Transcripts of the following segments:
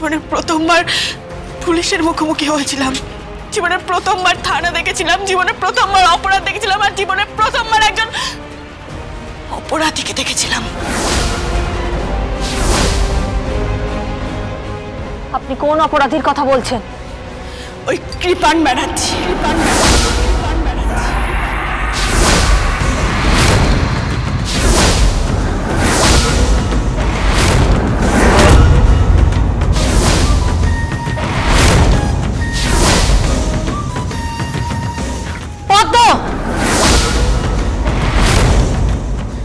জীবনের প্রথমবার পুলিশের মুখোমুখি হয়েছিলাম, জীবনের প্রথমবার থানা দেখেছিলাম, জীবনের প্রথমবার অপরাধ দেখেছিলাম, আর জীবনের প্রথমবার একজন অপরাধীকে দেখেছিলাম। আপনি কোন অপরাধীর কথা বলছেন? ওই কৃপান ব্যানার্জি।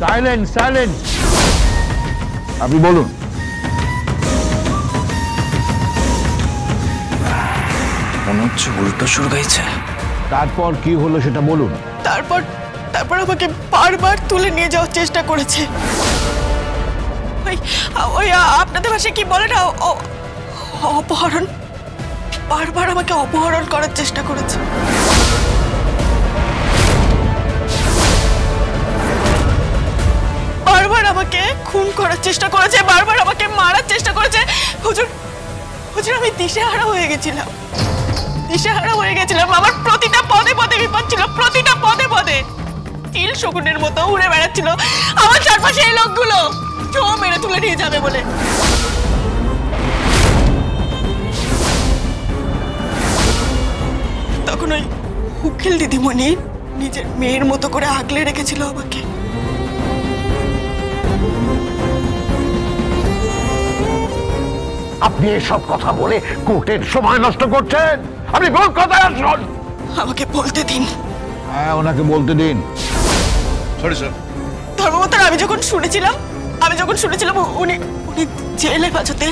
Silent silent. আপনি বলুন। মনে হচ্ছে উল্টো সুর গাইছে। তারপর কি হলো সেটা বলুন। তারপর আমাকে বারবার তুলে নিয়ে যাওয়ার চেষ্টা করেছে। ওই আপনাদের ভাষায় কি বলে না, অপহরণ। বারবার আমাকে অপহরণ করার চেষ্টা করেছে। বারবার আমাকে খুন করার চেষ্টা করেছে, বারবার আমাকে মারার চেষ্টা করেছে। হুজুর হুজুর, আমি দিশেহারা হয়ে গেছিলাম, দিশেহারা হয়ে গেছিলাম। আমার প্রতিটা পদে পদে বিপদ ছিল, প্রতিটা পদে পদে চিল শকুনের মতো উড়ে বেড়াচ্ছিল আমার চারপাশে এই লোকগুলো, চো মেরে তুলে নিয়ে যাবে বলে। তখন ওই উকিল দিদিমণি নিজের মেয়ের মতো করে আগলে রেখেছিল আমাকে। আপনি এসব কথা বলে কোর্টের সময় নষ্ট করছেন। আপনি ভুল কথায় আসুন। আমাকে বলতে দিন। হ্যাঁ, ওনাকে বলতে দিন। Sorry sir. ধর্মবতার আমি যখন শুনেছিলাম উনি জেলে বাঁচাতে,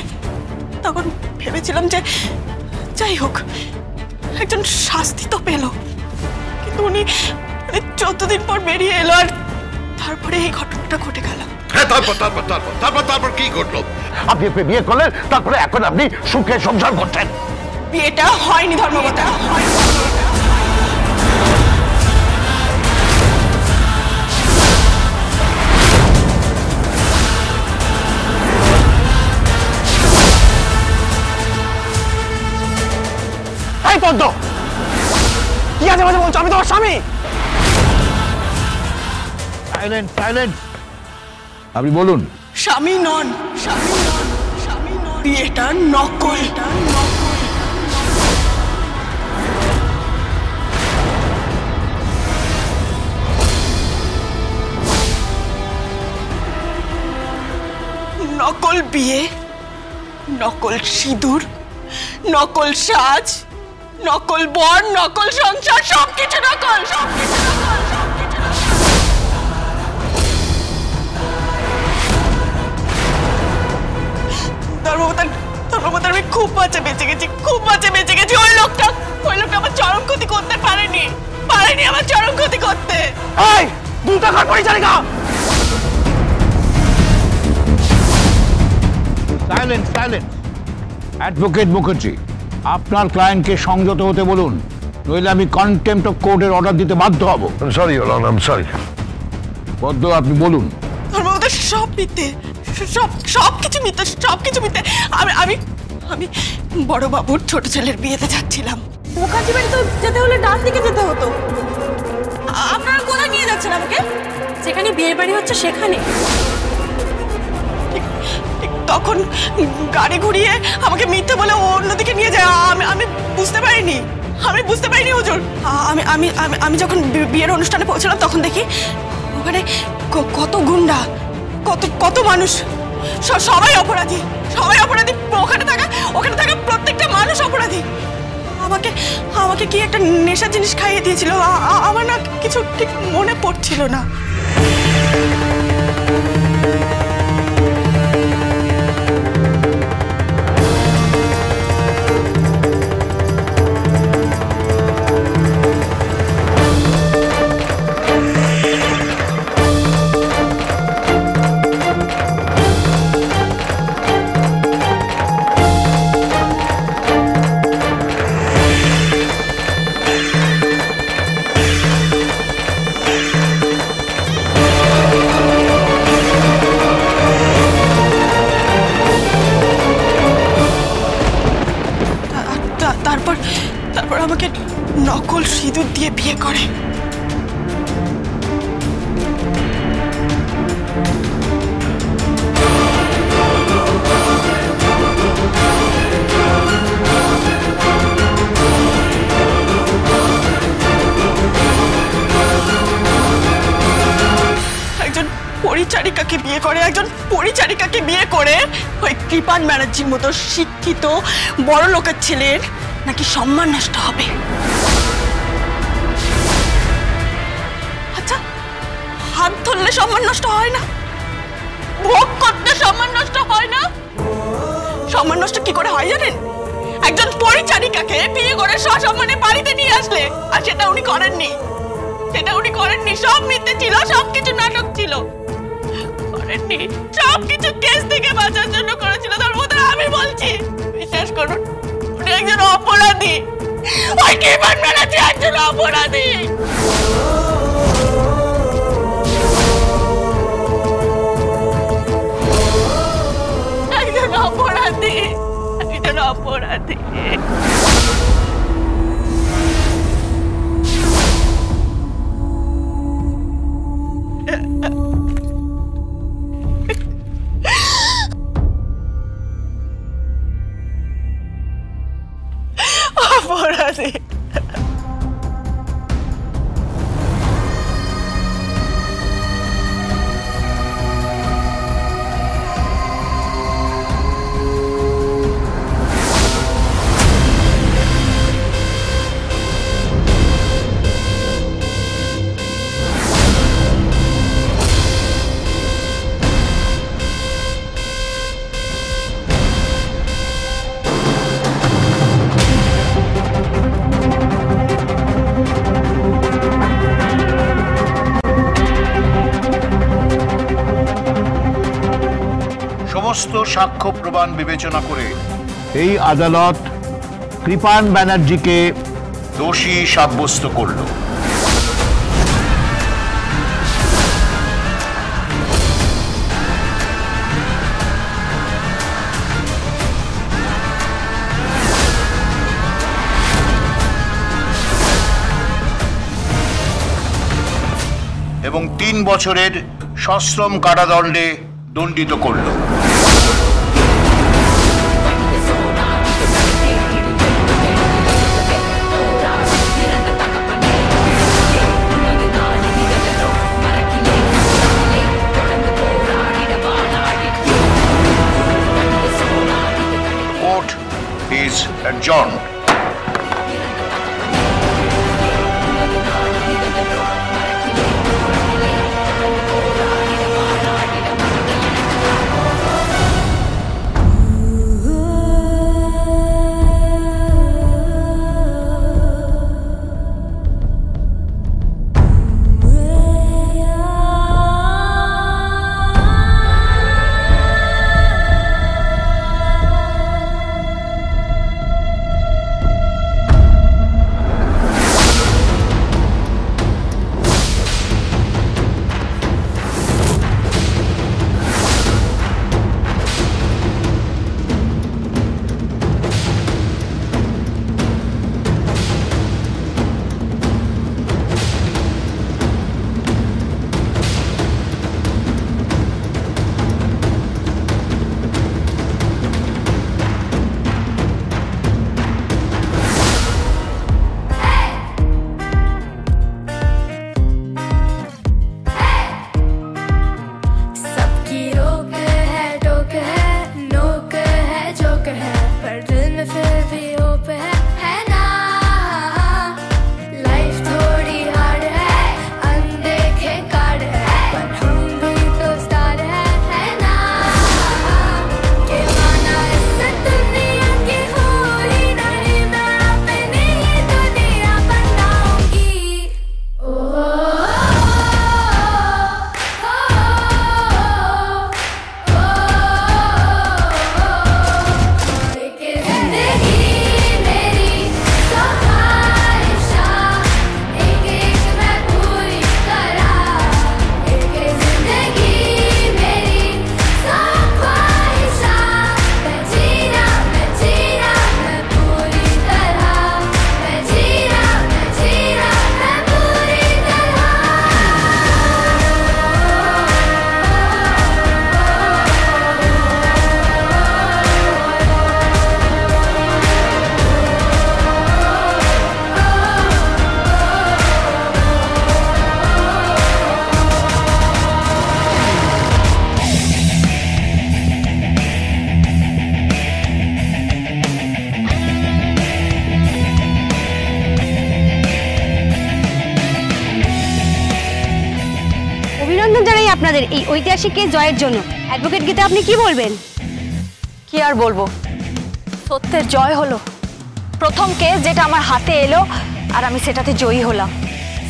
তখন ভেবেছিলাম যে যাই হোক একজন শাস্তি তো পেল, কিন্তু উনি 14 দিন পর বেরিয়ে এলো, আর তারপরে এই ঘটনাটা ঘটে গেল। হ্যাঁ, তারপর কি ঘটলো? আপনি বিয়ে করলেন, তারপরে এখন আপনি সুখে সংসার করছেন। বিয়েটা হয়নি ধর্মবতা, এই পদ্ম, কি আছে মাঝে বলছো? আমি তোমার স্বামী। Silent silent. আপনি বলুন। স্বামী নন, বিয়েটা নকল। নকল বিয়ে, নকল সিঁদুর, নকল সাজ, নকল বর, নকল সংসার, সবকিছু নকল, সবকিছু নকল, সবকিছু নকল। ধর্মবতার আমি খুব বাঁচে বেঁচে গেছি, খুব বাঁচে বেঁচে গেছি। ওই লোকটা আমার চরম ক্ষতি করতে পারেনি আমার চরম ক্ষতি করতে। এই দুই টাকার পরিচারিকা। Silent silent. অ্যাডভোকেট মুখার্জি, আপনার ক্লায়েন্টকে সংযত হতে বলুন, নইলে আমি কন্টেম্পট অফ কোর্টের অর্ডার দিতে বাধ্য হব। Sorry your honour, I am sorry. পদ্ম, আপনি বলুন। ধর্মবতার সব মিথ্যে, সবকিছু মিথ্যে, সবকিছু মিথ্যে। আমি বড় বাবুর ছোট ছেলের বিয়েতে যাচ্ছিলাম। মুখার্জি বাড়ি তো যেতে হলে ডান দিকে যেতে হতো। আপনারা কোথায় নিয়ে যাচ্ছেন আমাকে? যেখানে বিয়ের বাড়ি হচ্ছে সেখানে। ঠিক তখন গাড়ি ঘুরিয়ে আমাকে মিথ্যে বলে অন্যদিকে নিয়ে যায়। আমি বুঝতে পারিনি, হুজুর। আমি যখন বিয়ের অনুষ্ঠানে পৌঁছলাম, তখন দেখি ওখানে কত গুন্ডা, কত মানুষ, সবাই অপরাধী। ওখানে থাকা প্রত্যেকটা মানুষ অপরাধী। আমাকে কি একটা নেশার জিনিস খাইয়ে দিয়েছিল, আমার না কিছু ঠিক মনে পড়ছিল না। তারপর আমাকে নকল সিঁদুর দিয়ে বিয়ে করে। পরিচারিকাকে বিয়ে করে ওই কৃপান ব্যানার্জির মতো শিক্ষিত বড় লোকের ছেলের নাকি সম্মান নষ্ট হবে। আচ্ছা, হাত ধরলে সম্মান নষ্ট হয় না? ভোগ করতে সম্মান নষ্ট হয় না? সম্মান নষ্ট কি করে হয় জানেন? একজন পরিচারিকাকে বিয়ে করে সসম্মানে বাড়িতে নিয়ে আসলে, আর সেটা উনি করেননি। সব মিথ্যে ছিল, সবকিছু নাটক ছিল। সবকিছু কেস থেকে বাঁচার জন্য করেছিল। তার মধ্যে আমি বলছি, বিশ্বাস করুন, উনি একজন অপরাধী। ওই কৃপান ব্যানার্জি একজন অপরাধী। একজন অপরাধী। অপরাধী। সমস্ত সাক্ষ্য প্রমাণ বিবেচনা করে এই আদালত কৃপান ব্যানার্জিকে দোষী সাব্যস্ত করল। এবং 3 বছরের সশ্রম কারাদণ্ডে দণ্ডিত করল। Court is adjourned. আপনাদের এই ঐতিহাসিক কেস জয়ের জন্য। অ্যাডভোকেট গীতা, আপনি কি বলবেন? কি আর বলবো, সত্যের জয় হলো। প্রথম কেস যেটা আমার হাতে এলো আর আমি সেটাতে জয়ী হলাম।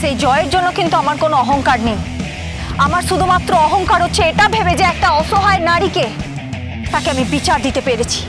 সেই জয়ের জন্য কিন্তু আমার কোনো অহংকার নেই। আমার শুধুমাত্র অহংকার হচ্ছে এটা ভেবে যে একটা অসহায় নারীকে তাকে আমি বিচার দিতে পেরেছি।